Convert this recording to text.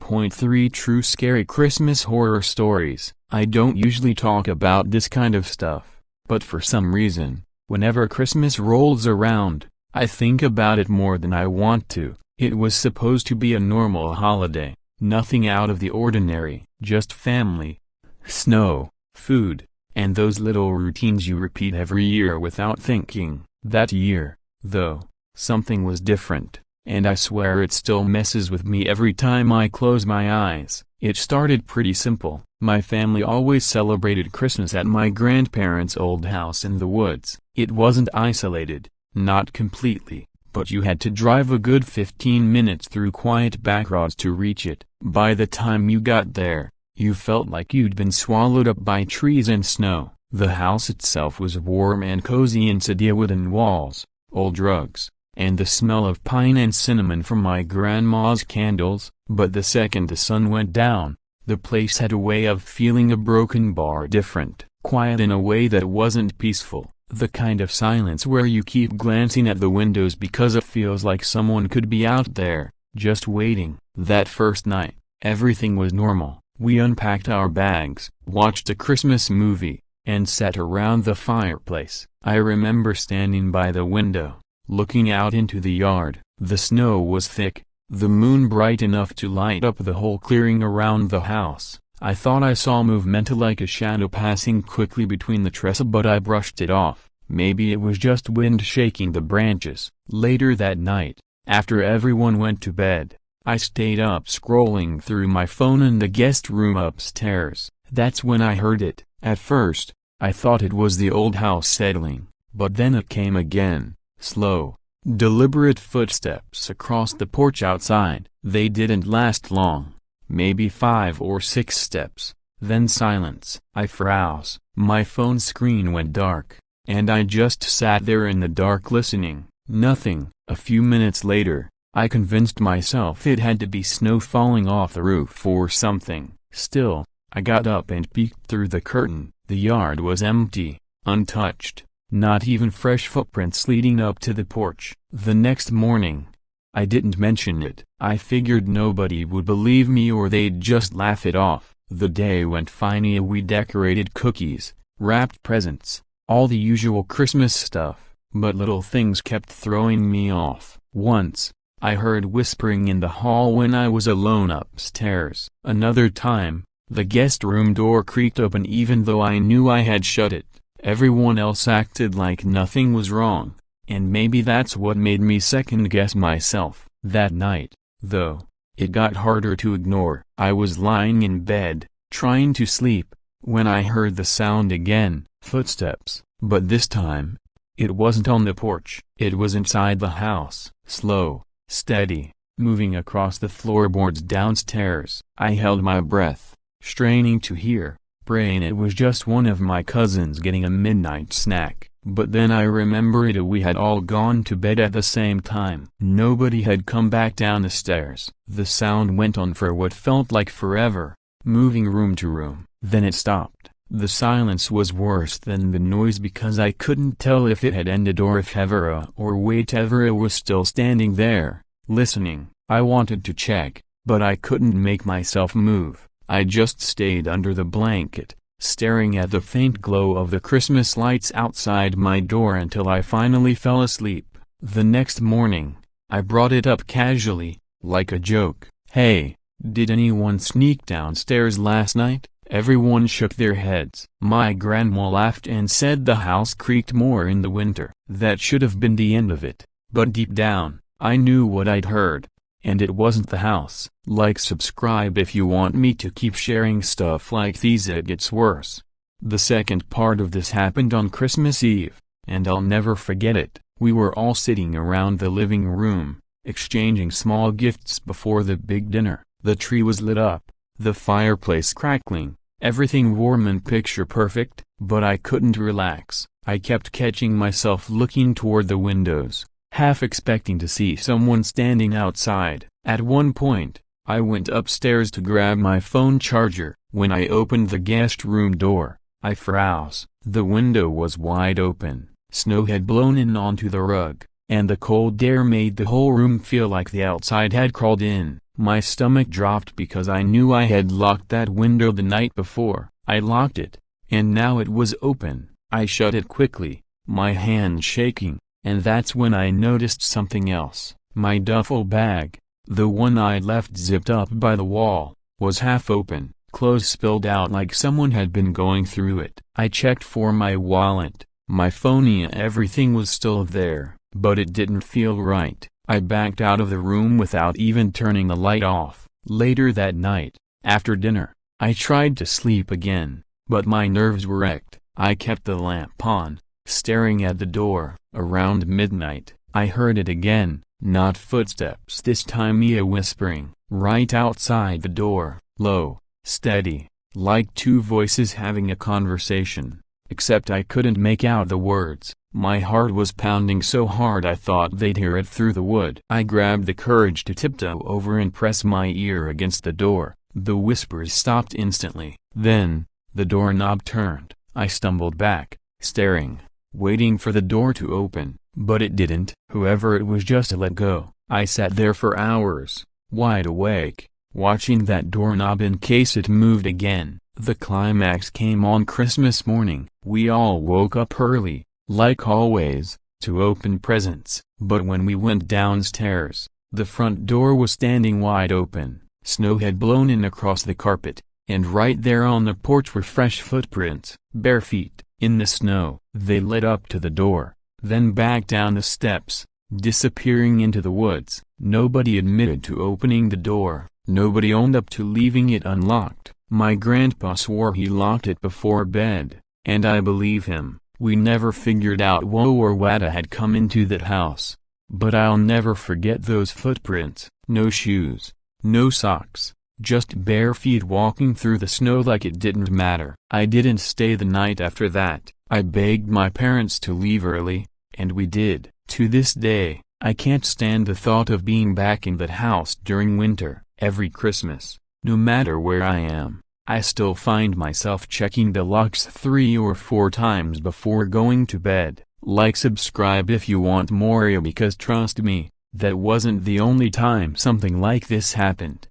1.3 True Scary Christmas Horror Stories. I don't usually talk about this kind of stuff, but for some reason, whenever Christmas rolls around, I think about it more than I want to. It was supposed to be a normal holiday, nothing out of the ordinary, just family, snow, food, and those little routines you repeat every year without thinking. That year, though, something was different, and I swear it still messes with me every time I close my eyes. It started pretty simple. My family always celebrated Christmas at my grandparents' old house in the woods. It wasn't isolated, not completely, but you had to drive a good 15 minutes through quiet backroads to reach it. By the time you got there, you felt like you'd been swallowed up by trees and snow. The house itself was warm and cozy inside wooden walls, old rugs, and the smell of pine and cinnamon from my grandma's candles. But the second the sun went down, the place had a way of feeling a broken bar different, quiet in a way that wasn't peaceful, the kind of silence where you keep glancing at the windows because it feels like someone could be out there, just waiting. That first night, everything was normal. We unpacked our bags, watched a Christmas movie, and sat around the fireplace. I remember standing by the window, looking out into the yard. The snow was thick, the moon bright enough to light up the whole clearing around the house. I thought I saw movement like a shadow passing quickly between the trestles, but I brushed it off. Maybe it was just wind shaking the branches. Later that night, after everyone went to bed, I stayed up scrolling through my phone in the guest room upstairs. That's when I heard it. At first, I thought it was the old house settling, but then it came again, slow, deliberate footsteps across the porch outside. They didn't last long, maybe 5 or 6 steps, then silence. I froze, my phone screen went dark, and I just sat there in the dark listening. Nothing. A few minutes later, I convinced myself it had to be snow falling off the roof or something. Still, I got up and peeked through the curtain. The yard was empty, untouched, not even fresh footprints leading up to the porch. The next morning, I didn't mention it. I figured nobody would believe me or they'd just laugh it off. The day went fine. We decorated cookies, wrapped presents, all the usual Christmas stuff, but little things kept throwing me off. Once, I heard whispering in the hall when I was alone upstairs. Another time, the guest room door creaked open even though I knew I had shut it. Everyone else acted like nothing was wrong, and maybe that's what made me second-guess myself. That night, though, it got harder to ignore. I was lying in bed, trying to sleep, when I heard the sound again, footsteps, but this time, it wasn't on the porch. It was inside the house, slow, steady, moving across the floorboards downstairs. I held my breath, straining to hear, praying it was just one of my cousins getting a midnight snack. But then I remembered we had all gone to bed at the same time. Nobody had come back down the stairs. The sound went on for what felt like forever, moving room to room. Then it stopped. The silence was worse than the noise because I couldn't tell if it had ended or if Evera or Waitevera was still standing there, listening. I wanted to check, but I couldn't make myself move. I just stayed under the blanket, staring at the faint glow of the Christmas lights outside my door until I finally fell asleep. The next morning, I brought it up casually, like a joke. "Hey, did anyone sneak downstairs last night?" Everyone shook their heads. My grandma laughed and said the house creaked more in the winter. That should have been the end of it, but deep down, I knew what I'd heard. And it wasn't the house. Like, subscribe if you want me to keep sharing stuff like these. It gets worse. The second part of this happened on Christmas Eve, and I'll never forget it. We were all sitting around the living room, exchanging small gifts before the big dinner. The tree was lit up, the fireplace crackling, everything warm and picture perfect, but I couldn't relax. I kept catching myself looking toward the windows, half expecting to see someone standing outside. At one point, I went upstairs to grab my phone charger. When I opened the guest room door, I froze. The window was wide open, snow had blown in onto the rug, and the cold air made the whole room feel like the outside had crawled in. My stomach dropped because I knew I had locked that window the night before. I locked it, and now it was open. I shut it quickly, my hand shaking, and that's when I noticed something else. My duffel bag, the one I'd left zipped up by the wall, was half open, clothes spilled out like someone had been going through it. I checked for my wallet, my phone, and everything was still there, but it didn't feel right. I backed out of the room without even turning the light off. Later that night, after dinner, I tried to sleep again, but my nerves were wrecked. I kept the lamp on, staring at the door. Around midnight, I heard it again, not footsteps this time, Mia whispering, right outside the door, low, steady, like two voices having a conversation, except I couldn't make out the words. My heart was pounding so hard I thought they'd hear it through the wood. I grabbed the courage to tiptoe over and press my ear against the door. The whispers stopped instantly. Then, the doorknob turned. I stumbled back, staring, waiting for the door to open, but it didn't. Whoever it was just let go. I sat there for hours, wide awake, watching that doorknob in case it moved again. The climax came on Christmas morning. We all woke up early, like always, to open presents, but when we went downstairs, the front door was standing wide open. Snow had blown in across the carpet, and right there on the porch were fresh footprints, bare feet, in the snow. They led up to the door, then back down the steps, disappearing into the woods. Nobody admitted to opening the door, nobody owned up to leaving it unlocked. My grandpa swore he locked it before bed, and I believe him. We never figured out who or what had come into that house, but I'll never forget those footprints. No shoes, no socks, just bare feet walking through the snow like it didn't matter. I didn't stay the night after that. I begged my parents to leave early, and we did. To this day, I can't stand the thought of being back in that house during winter. Every Christmas, no matter where I am, I still find myself checking the locks 3 or 4 times before going to bed. Like, subscribe if you want more, because trust me, that wasn't the only time something like this happened.